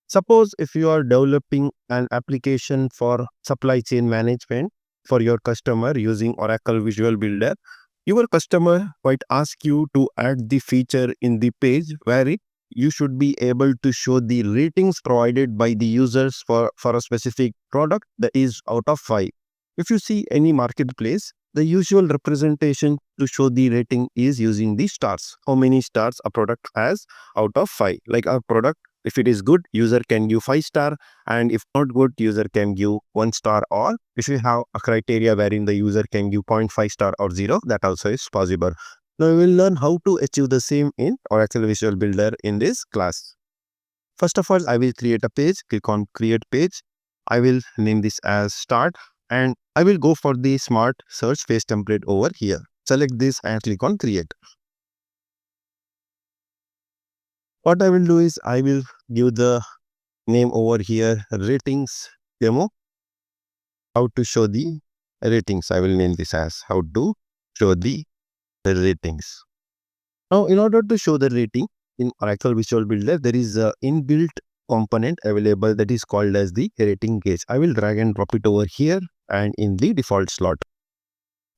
Suppose if you are developing an application for supply chain management for your customer using Oracle Visual Builder, your customer might ask you to add the feature in the page where you should be able to show the ratings provided by the users for a specific product that is out of 5. If you see any marketplace, the usual representation to show the rating is using the stars. How many stars a product has out of 5. Like a product, if it is good, user can give 5 star, and if not good, user can give 1 star, or if you have a criteria wherein the user can give 0.5 star or 0, that also is possible. Now we will learn how to achieve the same in Oracle Visual Builder in this class. First of all, I will create a page. Click on create page. I will name this as start, and I will go for the smart search page template over here. Select this and click on create. What I will do is I will give the name over here ratings demo. How to show the ratings. I will name this as how to show the ratings. Now, in order to show the rating in Oracle Visual Builder, there is an inbuilt component available that is called as the rating gauge. I will drag and drop it over here and in the default slot.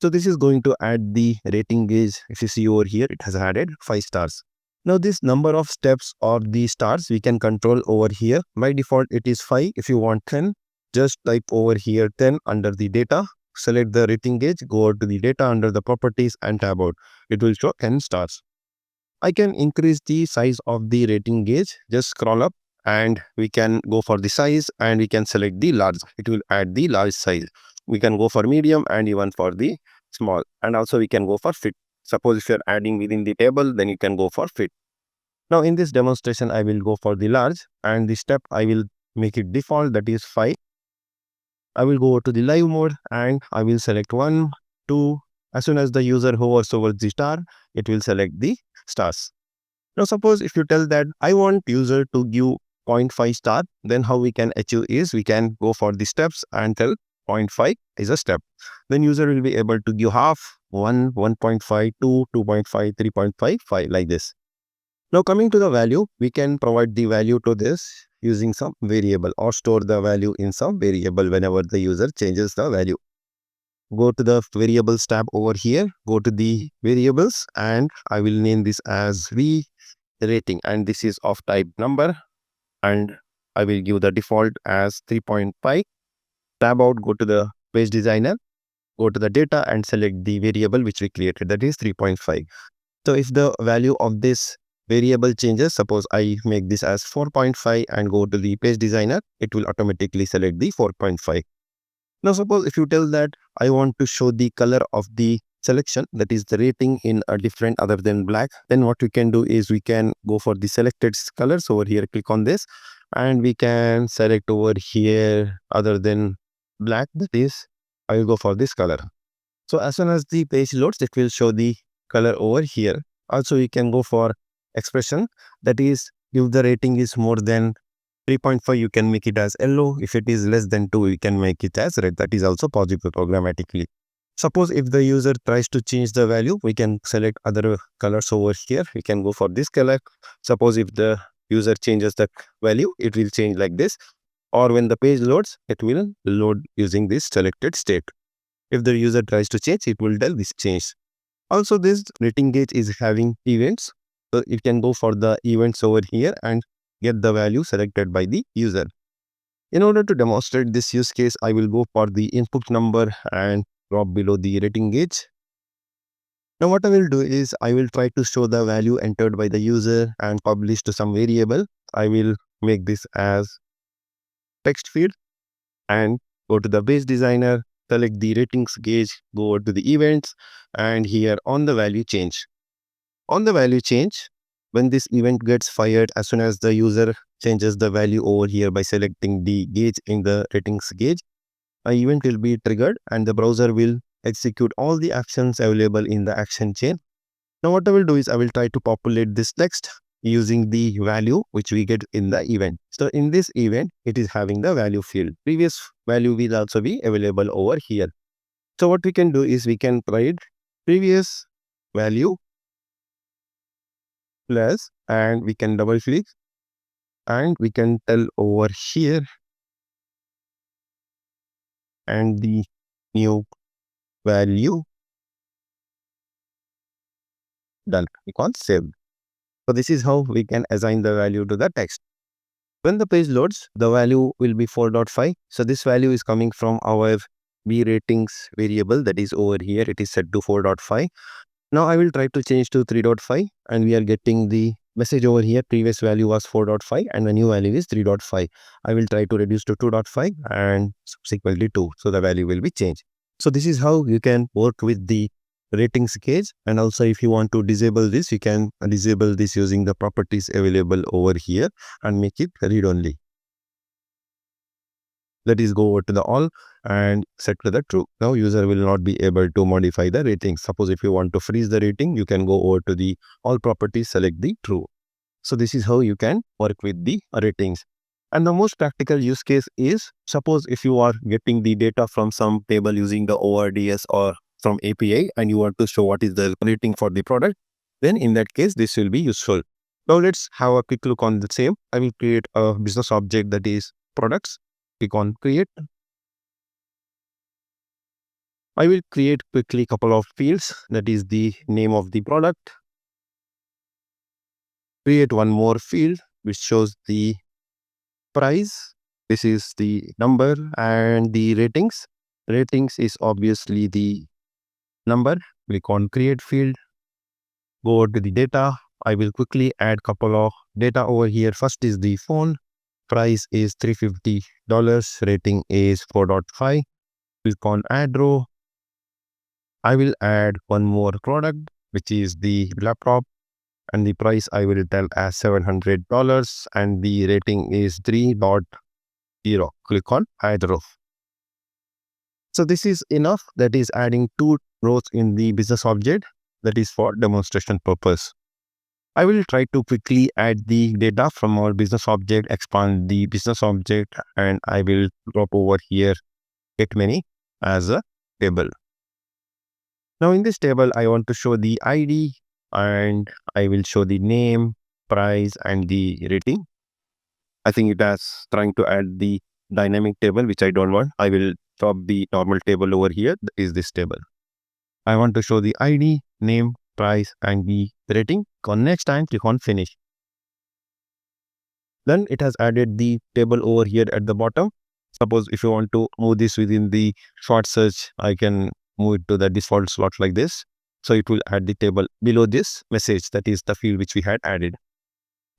So this is going to add the rating gauge. If you see over here, it has added 5 stars. Now this number of steps or the stars we can control over here. By default, it is 5. If you want 10, just type over here 10 under the data. Select the rating gauge, go over to the data under the properties and tab out. It will show 10 stars. I can increase the size of the rating gauge. Just scroll up and we can go for the size and we can select the large. It will add the large size. We can go for medium and even for the small. And also we can go for fit. Suppose if you're adding within the table, then you can go for fit. Now in this demonstration, I will go for the large, and the step I will make it default, that is 5. I will go to the live mode and I will select 1, 2. As soon as the user hovers over the star, it will select the stars. Now suppose if you tell that I want user to give 0.5 star, then how we can achieve is we can go for the steps and tell 0.5 is a step. Then user will be able to give half, 1, 1.5, 2, 2.5, 3.5, 5 like this. Now coming to the value, we can provide the value to this using some variable or store the value in some variable whenever the user changes the value. Go to the variables tab over here, go to the variables, and I will name this as V rating, and this is of type number, and I will give the default as 3.5. Tab out, go to the page designer, go to the data and select the variable which we created, that is 3.5. So if the value of this variable changes, suppose I make this as 4.5 and go to the page designer, it will automatically select the 4.5. Now suppose if you tell that I want to show the color of the selection, that is the rating, in a different other than black, then what we can do is we can go for the selected colors over here, click on this, and we can select over here other than black, that is I will go for this color. So as soon as the page loads, it will show the color over here. Also you can go for expression, that is if the rating is more than 3.5, you can make it as yellow. If it is less than 2, you can make it as red. That is also possible programmatically. Suppose if the user tries to change the value, we can select other colors over here. We can go for this color. Suppose if the user changes the value, it will change like this. Or when the page loads, it will load using this selected state. If the user tries to change, it will tell this change. Also, this rating gauge is having events. So it can go for the events over here and get the value selected by the user. In order to demonstrate this use case, I will go for the input number and drop below the rating gauge. Now what I will do is I will try to show the value entered by the user and publish to some variable. I will make this as text field and go to the page designer, select the ratings gauge, go over to the events, and here on the value change. On the value change, when this event gets fired, as soon as the user changes the value over here by selecting the gauge in the ratings gauge, an event will be triggered and the browser will execute all the actions available in the action chain. Now what I will do is I will try to populate this text using the value which we get in the event. So in this event, it is having the value field. Previous value will also be available over here. So what we can do is we can provide previous value plus, and we can double click and we can tell over here and the new value. Done. We can save. So this is how we can assign the value to the text. When the page loads, the value will be 4.5. So this value is coming from our B ratings variable that is over here. It is set to 4.5. Now I will try to change to 3.5 and we are getting the message over here. Previous value was 4.5 and the new value is 3.5. I will try to reduce to 2.5 and subsequently 2. So the value will be changed. So this is how you can work with the ratings cage. And also if you want to disable this, you can disable this using the properties available over here and make it read only. That is, go over to the all and set to the true. Now user will not be able to modify the rating. Suppose if you want to freeze the rating, you can go over to the all properties, select the true. So this is how you can work with the ratings. And the most practical use case is, suppose if you are getting the data from some table using the ORDS or from API and you want to show what is the rating for the product, then in that case, this will be useful. Now let's have a quick look on the same. I will create a business object that is products. Click on create. I will create quickly a couple of fields, that is the name of the product. Create one more field which shows the price. This is the number, and the ratings. Ratings is obviously the number. Click on create field. Go to the data. I will quickly add couple of data over here. First is the phone. Price is $350. Rating is 4.5. Click on add row. I will add one more product, which is the laptop, and the price I will tell as $700 and the rating is 3.0. Click on add row. So this is enough. That is adding 2 rows in the business object. That is for demonstration purpose. I will try to quickly add the data from our business object, expand the business object, and I will drop over here get many as a table. Now in this table, I want to show the ID and I will show the name, price, and the rating. I think it has trying to add the dynamic table, which I don't want. I will drop the normal table over here. Is this table. I want to show the ID, name, price, and the rating. Click on next and click on finish. Then it has added the table over here at the bottom. Suppose if you want to move this within the short search, I can move it to the default slot like this. So it will add the table below this message, that is the field which we had added.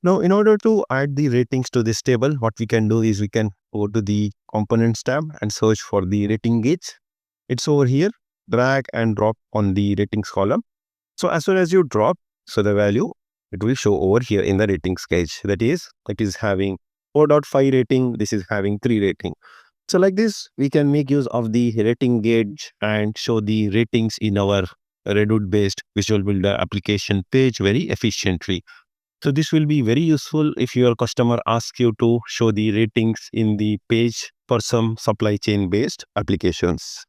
Now, in order to add the ratings to this table, what we can do is we can go to the components tab and search for the rating gauge. It's over here. Drag and drop on the ratings column. So as soon as you drop, so the value, it will show over here in the ratings gauge. That is, it is having 4.5 rating. This is having 3 rating. So like this, we can make use of the rating gauge and show the ratings in our Redwood-based Visual Builder application page very efficiently. So this will be very useful if your customer asks you to show the ratings in the page for some supply chain based applications.